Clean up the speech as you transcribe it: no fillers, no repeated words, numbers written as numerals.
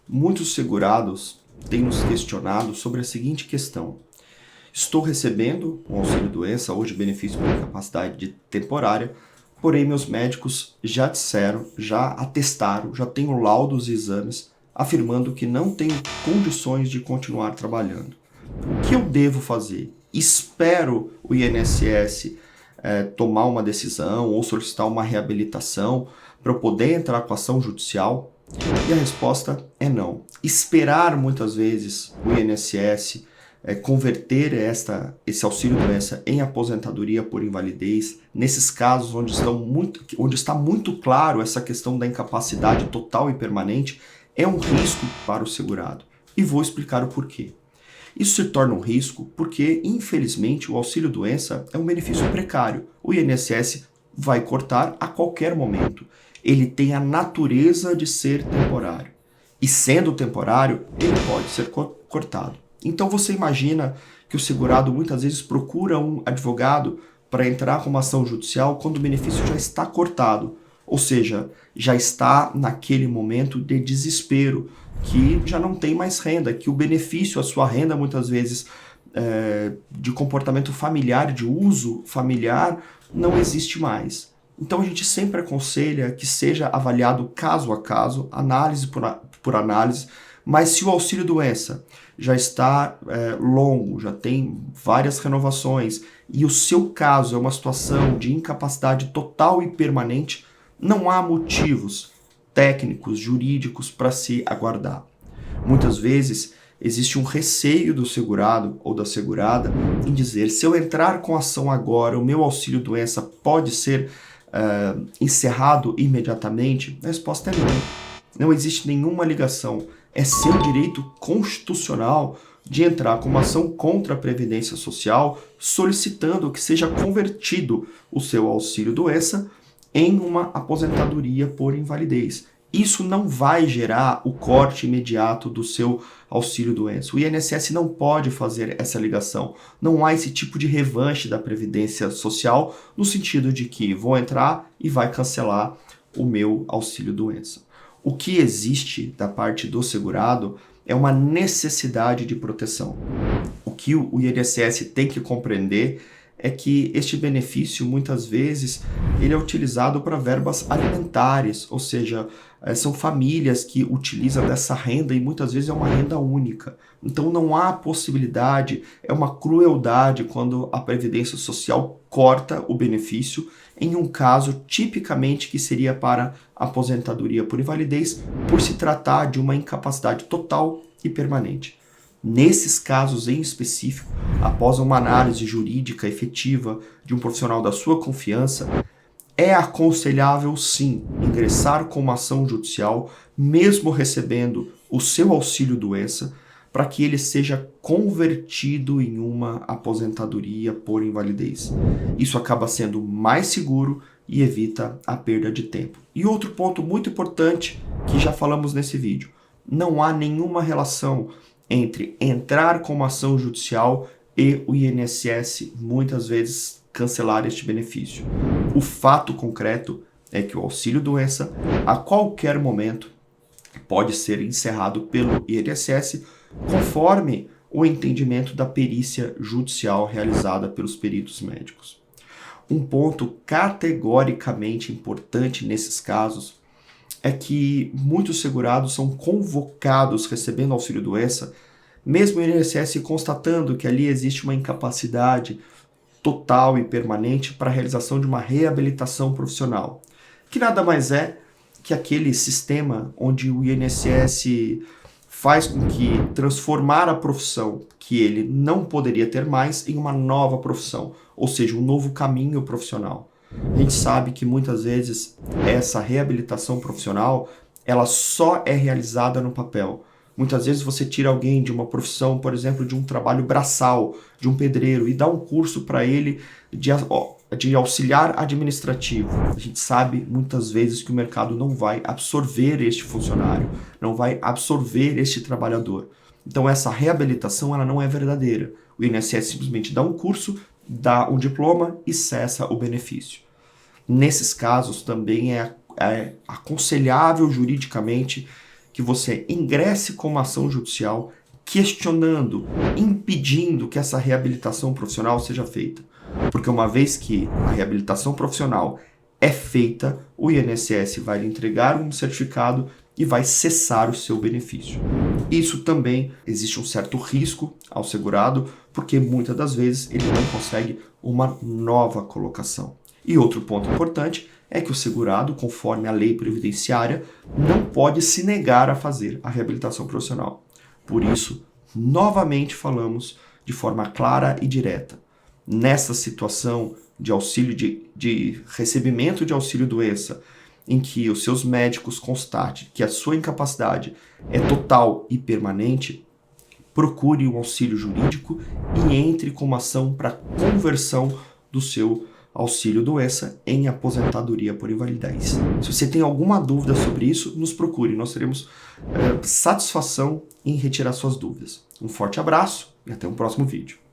Muitos segurados têm nos questionado sobre a seguinte questão: estou recebendo o auxílio-doença, hoje benefício por incapacidade temporária, porém meus médicos já disseram, já atestaram, já tenho laudos e exames afirmando que não tenho condições de continuar trabalhando. O que eu devo fazer? Espero o INSS tomar uma decisão ou solicitar uma reabilitação para eu poder entrar com ação judicial? E a resposta é não. Esperar muitas vezes o INSS converter esse auxílio-doença em aposentadoria por invalidez, nesses casos onde está muito claro essa questão da incapacidade total e permanente, é um risco para o segurado. E vou explicar o porquê. Isso se torna um risco porque, infelizmente, o auxílio-doença é um benefício precário. O INSS vai cortar a qualquer momento. Ele tem a natureza de ser temporário. E sendo temporário, ele pode ser cortado. Então você imagina que o segurado muitas vezes procura um advogado para entrar com uma ação judicial quando o benefício já está cortado. Ou seja, já está naquele momento de desespero, que já não tem mais renda, que o benefício, a sua renda muitas vezes de comportamento familiar, de uso familiar, não existe mais. Então a gente sempre aconselha que seja avaliado caso a caso, análise por análise, mas se o auxílio-doença já está longo, já tem várias renovações, e o seu caso é uma situação de incapacidade total e permanente, não há motivos técnicos, jurídicos para se aguardar. Muitas vezes existe um receio do segurado ou da segurada em dizer: se eu entrar com ação agora, o meu auxílio-doença pode ser encerrado imediatamente? A resposta é não. Não existe nenhuma ligação. É seu direito constitucional de entrar com uma ação contra a Previdência Social solicitando que seja convertido o seu auxílio-doença em uma aposentadoria por invalidez. Isso não vai gerar o corte imediato do seu auxílio-doença. O INSS não pode fazer essa ligação. Não há esse tipo de revanche da Previdência Social no sentido de que vou entrar e vai cancelar o meu auxílio-doença. O que existe da parte do segurado é uma necessidade de proteção. O que o INSS tem que compreender é que este benefício, muitas vezes, ele é utilizado para verbas alimentares, ou seja, são famílias que utilizam dessa renda e muitas vezes é uma renda única. Então não há possibilidade, é uma crueldade quando a Previdência Social corta o benefício em um caso tipicamente que seria para aposentadoria por invalidez, por se tratar de uma incapacidade total e permanente. Nesses casos em específico, após uma análise jurídica efetiva de um profissional da sua confiança, é aconselhável sim ingressar com uma ação judicial, mesmo recebendo o seu auxílio-doença, para que ele seja convertido em uma aposentadoria por invalidez. Isso acaba sendo mais seguro e evita a perda de tempo. E outro ponto muito importante que já falamos nesse vídeo: não há nenhuma relação entre entrar com uma ação judicial e o INSS muitas vezes cancelar este benefício. O fato concreto é que o auxílio-doença, a qualquer momento, pode ser encerrado pelo INSS conforme o entendimento da perícia judicial realizada pelos peritos médicos. Um ponto categoricamente importante nesses casos é que muitos segurados são convocados recebendo auxílio-doença, mesmo o INSS constatando que ali existe uma incapacidade total e permanente para a realização de uma reabilitação profissional, que nada mais é que aquele sistema onde o INSS faz com que transformar a profissão que ele não poderia ter mais em uma nova profissão, ou seja, um novo caminho profissional. A gente sabe que muitas vezes essa reabilitação profissional ela só é realizada no papel. Muitas vezes você tira alguém de uma profissão, por exemplo, de um trabalho braçal, de um pedreiro, e dá um curso para ele de auxiliar administrativo. A gente sabe muitas vezes que o mercado não vai absorver este funcionário, não vai absorver este trabalhador. Então essa reabilitação ela não é verdadeira. O INSS simplesmente dá um curso, dá um diploma e cessa o benefício. Nesses casos também é aconselhável juridicamente que você ingresse com uma ação judicial questionando, impedindo que essa reabilitação profissional seja feita. Porque uma vez que a reabilitação profissional é feita, o INSS vai lhe entregar um certificado e vai cessar o seu benefício. Isso também existe um certo risco ao segurado, porque muitas das vezes ele não consegue uma nova colocação. E outro ponto importante é que o segurado, conforme a lei previdenciária, não pode se negar a fazer a reabilitação profissional. Por isso, novamente falamos de forma clara e direta. Nessa situação de auxílio de recebimento de auxílio-doença, em que os seus médicos constatem que a sua incapacidade é total e permanente, procure um auxílio jurídico e entre com uma ação para conversão do seu auxílio-doença em aposentadoria por invalidez. Se você tem alguma dúvida sobre isso, nos procure. Nós teremos satisfação em retirar suas dúvidas. Um forte abraço e até um próximo vídeo.